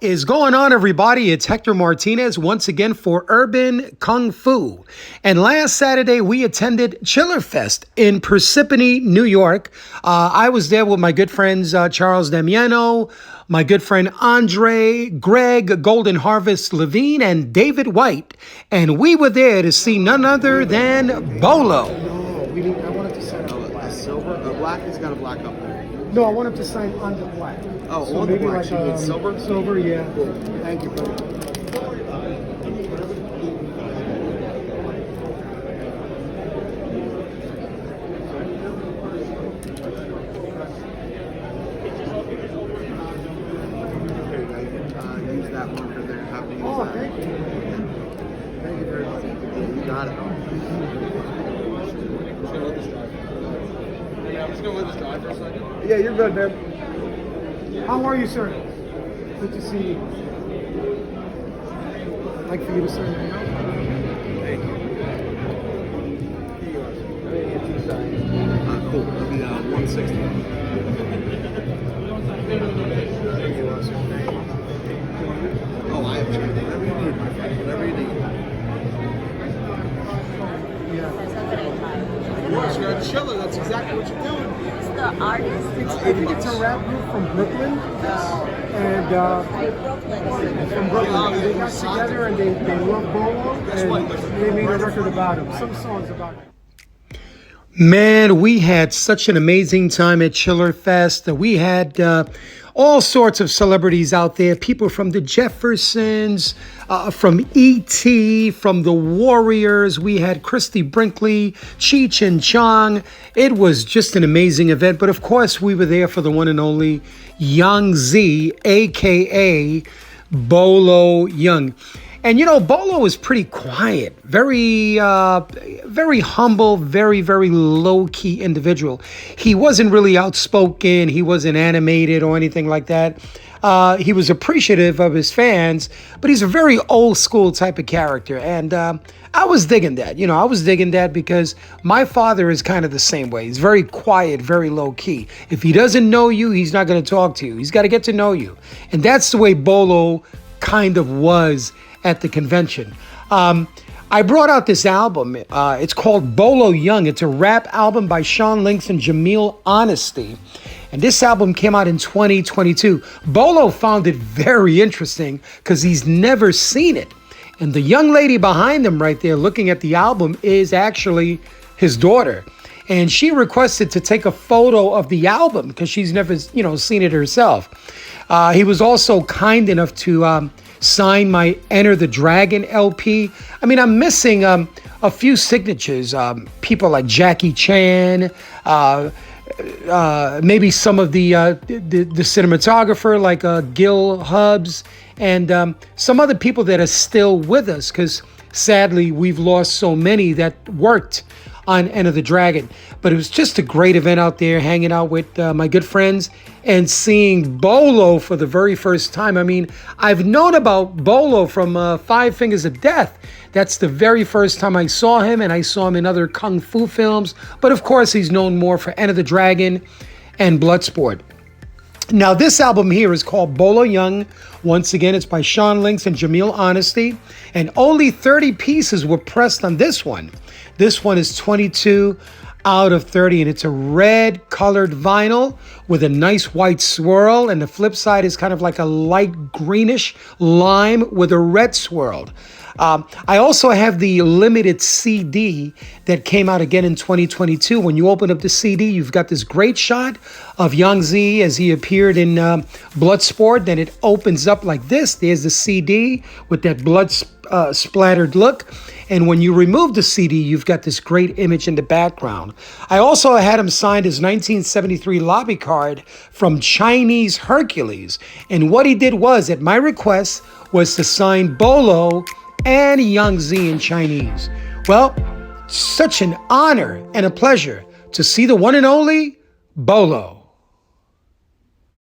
Is going on, everybody? It's Hector Martinez once again for Urban Kung Fu. And last Saturday, we attended Chiller Fest in Parsippany, New York. I was there with my good friends Charles Damiano, my good friend Andre, Greg, Golden Harvest Levine, and David White. And we were there to see none other than Bolo. I wanted to sign a silver, a black. He's got a black up there. No, I want him to sign on the black. Oh, so on the black. You need silver? Silver, yeah. Cool. Thank you, brother. Use that marker there. Have to use that. Thank you. Thank you very much. You got it. I'm just gonna let this drive for a second. Yeah, you're good, man. How are you, sir? Good to see you. I'd like for you to sign it now. Thank you. Cool. It'll be 160. Oh, I have changed. Whatever you need, my friend. Whatever you need. You're a chiller. That's exactly what you're doing. It's the artist. I think it's a rap group from Brooklyn. And from Brooklyn. They got together and they love Bolo. And they made a record about him. Some songs about him. Man, we had such an amazing time at Chiller Fest. We had all sorts of celebrities out there, people from the Jeffersons, from E.T., from the Warriors. We had Christy Brinkley, Cheech and Chong. It was just an amazing event. But of course, we were there for the one and only Yeung, a.k.a. Bolo Yeung. And, you know, Bolo is pretty quiet, very humble, very low-key individual. He wasn't really outspoken. He wasn't animated or anything like that. He was appreciative of his fans, but he's a very old-school type of character. And I was digging that. You know, I was digging that because my father is kind of the same way. He's very quiet, very low-key. If he doesn't know you, he's not going to talk to you. He's got to get to know you. And that's the way Bolo kind of was at the convention. I brought out this album. It's called Bolo Yeung. It's a rap album by Sean Links and Jameel Honesty. And this album came out in 2022. Bolo found it very interesting because he's never seen it. And the young lady behind him right there looking at the album is actually his daughter. And she requested to take a photo of the album because she's never, seen it herself. He was also kind enough to sign my Enter the Dragon LP. I mean, I'm missing a few signatures. People like Jackie Chan, maybe some of the cinematographer like Gil Hubs, and some other people that are still with us because sadly we've lost so many that worked on Enter the Dragon. But it was just a great event out there, hanging out with my good friends and seeing Bolo for the very first time. I mean, I've known about Bolo from Five Fingers of Death. That's the very first time I saw him, and I saw him in other Kung Fu films. But of course, he's known more for Enter the Dragon and Bloodsport. Now, this album here is called Bolo Yeung. Once again, it's by Sean Links and Jameel Honesty. And only 30 pieces were pressed on this one. This one is 22 out of 30, and it's a red colored vinyl with a nice white swirl, and the flip side is kind of like a light greenish lime with a red swirl. I also have the limited CD that came out again in 2022. When you open up the CD, you've got this great shot of Yeung as he appeared in Bloodsport. Then it opens up like this. There's the CD with that blood splattered look. And when you remove the CD, you've got this great image in the background. I also had him signed his 1973 lobby card from Chinese Hercules. And what he did was, at my request, was to sign Bolo and Yeung in Chinese. Well, such an honor and a pleasure to see the one and only Bolo.